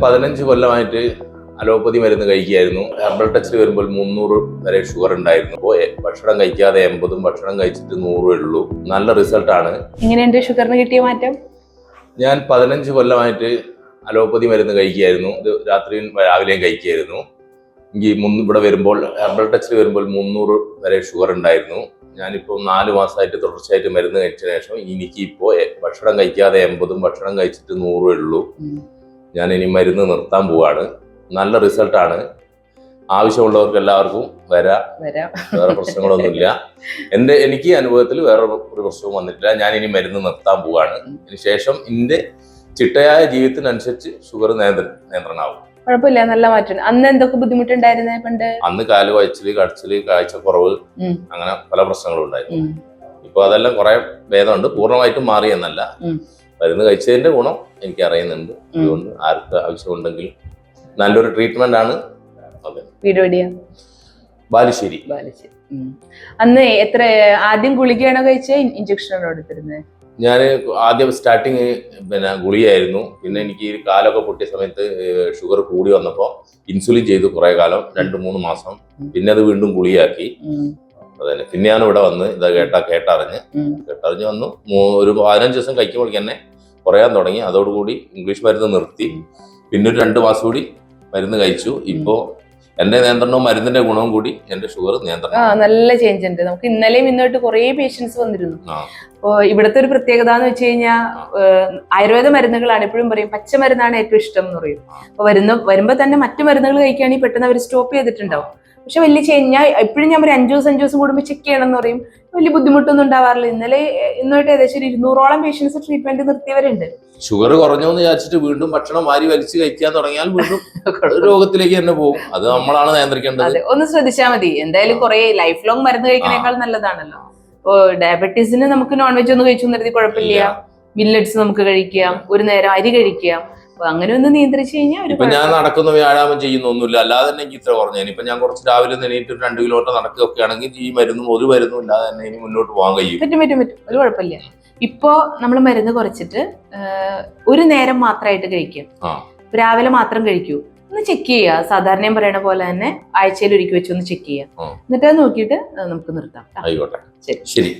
15 കൊല്ലമായിട്ട് അലോപ്പതി മരുന്ന് കഴിക്കുകയായിരുന്നു. ഹെർബൽ ടച്ചിൽ വരുമ്പോൾ 300 വരെ ഷുഗർ ഉണ്ടായിരുന്നു. അപ്പോൾ ഭക്ഷണം കഴിക്കാതെ 80, ഭക്ഷണം കഴിച്ചിട്ട് 100 ഉള്ളൂ. നല്ല റിസൾട്ടാണ്. എങ്ങനെയുണ്ട് ഷുഗറിന് കിട്ടിയ മാറ്റം? ഞാൻ 15 കൊല്ലമായിട്ട് അലോപ്പതി മരുന്ന് കഴിക്കുകയായിരുന്നു. ഇത് രാത്രിയും രാവിലെയും കഴിക്കുകയായിരുന്നു. എനിക്ക് ഇവിടെ വരുമ്പോൾ ഹെർബൽ ടച്ചിൽ വരുമ്പോൾ 300 വരെ ഷുഗർ ഉണ്ടായിരുന്നു. ഞാനിപ്പോൾ 4 മാസമായിട്ട് തുടർച്ചയായിട്ട് മരുന്ന് കഴിച്ചതിന് ശേഷം എനിക്കിപ്പോൾ ഭക്ഷണം കഴിക്കാതെ 80, ഭക്ഷണം കഴിച്ചിട്ട് 100 ഉള്ളൂ. ഞാൻ ഇനി മരുന്ന് നിർത്താൻ പോവാണ്. നല്ല റിസൾട്ടാണ്. ആവശ്യമുള്ളവർക്ക് എല്ലാവർക്കും വരാം. വേറെ പ്രശ്നങ്ങളൊന്നുമില്ല. എനിക്ക് അനുഭവത്തിൽ വേറെ ഒരു പ്രശ്നവും വന്നിട്ടില്ല. ഞാൻ ഇനി മരുന്ന് നിർത്താൻ പോവാണ്. അതിനുശേഷം എൻ്റെ ചിട്ടയായ ജീവിതത്തിനനുസരിച്ച് ഷുഗർ നിയന്ത്രണമാവും. കുഴപ്പമില്ല, നല്ല മാറ്റം. അന്ന് എന്തൊക്കെ ബുദ്ധിമുട്ടുണ്ടായിരുന്നേ പണ്ട്? അന്ന് കാല് വയച്ചില്, കടച്ചില്, കാഴ്ചക്കുറവ്, അങ്ങനെ പല പ്രശ്നങ്ങളും ഉണ്ടായിരുന്നു. ഇപ്പൊ അതെല്ലാം കുറെ ഭേദമുണ്ട്. പൂർണ്ണമായിട്ടും മാറി എന്നല്ല, മരുന്ന് കഴിച്ചതിന്റെ ഗുണം എനിക്ക് അറിയുന്നുണ്ട്. അതുകൊണ്ട് ആർക്ക് ആവശ്യമുണ്ടെങ്കിൽ നല്ലൊരു ട്രീറ്റ്മെന്റ് ആണ്. വീട് എവിടെയാ? ബാലുശ്ശേരി. അന്ന് ആദ്യം ഗുളികയാണോ കഴിച്ചത്, ഇഞ്ചക്ഷനാണോ എടുത്തിരുന്നത്? ഞാൻ ആദ്യം സ്റ്റാർട്ടിങ് ഗുളിയായിരുന്നു. പിന്നെ എനിക്ക് കാലൊക്കെ പൊട്ടിയ സമയത്ത് ഷുഗർ കൂടി വന്നപ്പോൾ ഇൻസുലിൻ ചെയ്തു കുറെ കാലം, 2-3 മാസം. പിന്നെ അത് വീണ്ടും ഗുളിയാക്കി. അതന്നെ പിന്നെയാണ് ഇവിടെ വന്ന് ഇത് കേട്ടറിഞ്ഞ് വന്നു. ഒരു 15 ദിവസം കഴിക്കുമ്പോഴേക്ക് തന്നെ കുറയാൻ തുടങ്ങി. അതോടുകൂടി ഇംഗ്ലീഷ് മരുന്ന് നിർത്തി. പിന്നെ ഒരു 2 മാസം കൂടി മരുന്ന് കഴിച്ചു. ഇപ്പോ എന്റെ നിയന്ത്രണവും മരുന്നിന്റെ ഗുണവും കൂടി എന്റെ ഷുഗർ നിയന്ത്രണം. നല്ല ചേഞ്ച് ഉണ്ട്. നമുക്ക് ഇന്നലെയും ഇന്നോട്ട് കുറെ പേഷ്യൻസ് വന്നിരുന്നു. അപ്പോ ഇവിടുത്തെ ഒരു പ്രത്യേകത എന്ന് വെച്ച് കഴിഞ്ഞാൽ ആയുർവേദ മരുന്നുകളാണ്. എപ്പോഴും പറയും പച്ച മരുന്നാണ് ഏറ്റവും ഇഷ്ടം എന്ന് പറയും. അപ്പൊ വരുമ്പോ തന്നെ മറ്റു മരുന്നുകൾ കഴിക്കുകയാണെങ്കിൽ പെട്ടെന്ന് അവർ സ്റ്റോപ്പ് ചെയ്തിട്ടുണ്ടാവും. പക്ഷെ വലിയ ചേഞ്ച് എപ്പോഴും ഞാൻ ഒരു 5 ദിവസം കൂടുമ്പോൾ ചെക്ക് ചെയ്യണം എന്ന് പറയും. വലിയ ബുദ്ധിമുട്ടൊന്നും ഉണ്ടാവാറില്ല. ഇന്നോട്ട് ഏകദേശം 200ഓളം പേഷ്യൻസ് ട്രീറ്റ്മെന്റ് നിർത്തിയവരുണ്ട്. ഷുഗർ കുറഞ്ഞു എന്ന് വിചാരിച്ചിട്ട് വീണ്ടും ഭക്ഷണം വാരി വലിച്ച് കഴിക്കാൻ തുടങ്ങിയാൽ വീണ്ടും രോഗത്തിലേക്ക് തന്നെ പോകും. അത് നമ്മളാണ് നിയന്ത്രിക്കേണ്ടത്. ഒന്ന് ശ്രദ്ധിച്ചാൽ മതി. എന്തായാലും കുറെ ലൈഫ് ലോങ് മരുന്ന് കഴിക്കുന്നേക്കാൾ നല്ലതാണല്ലോ. ഇപ്പൊ ഡയബറ്റീസിന് നമുക്ക് നോൺ വെജ് ഒന്നും കഴിച്ചു നിർത്തി കുഴപ്പമില്ല. മില്ലറ്റ്സ് നമുക്ക് കഴിക്കാം, ഒരു നേരം അരി കഴിക്കാം. അങ്ങനെ ഒന്ന് നിയന്ത്രിച്ചു കഴിഞ്ഞാൽ ഇപ്പൊ ഞാൻ നടക്കുന്ന വ്യായാമം ചെയ്യുന്നൊന്നുമില്ല, അല്ലാതെ തന്നെ എനിക്ക് ഇത്ര കുറഞ്ഞു. ഇപ്പൊ ഞാൻ കുറച്ച് രാവിലെ എണീറ്റ് 2 കിലോമീറ്റർ നടക്കുകയൊക്കെ ആണെങ്കിൽ ഈ മരുന്നും ഒരു മരുന്നും ഇല്ലാതെ തന്നെ ഇനി മുന്നോട്ട് പോകാൻ കഴിയും. പറ്റും, ഒരു കുഴപ്പമില്ല. ഇപ്പോ നമ്മൾ മരുന്ന് കുറച്ചിട്ട് ഒരു നേരം മാത്രമായിട്ട് കഴിക്കാം. രാവിലെ മാത്രം കഴിക്കൂ. ഒന്ന് ചെക്ക് ചെയ്യുക. സാധാരണ ഞാൻ പറയണ പോലെ തന്നെ ആഴ്ചയിൽ ഒരിക്കൽ വെച്ച് ഒന്ന് ചെക്ക് ചെയ്യാം. എന്നിട്ട് അത് നോക്കിയിട്ട് നമുക്ക് നിർത്താം. ആയിക്കോട്ടെ, ശരി.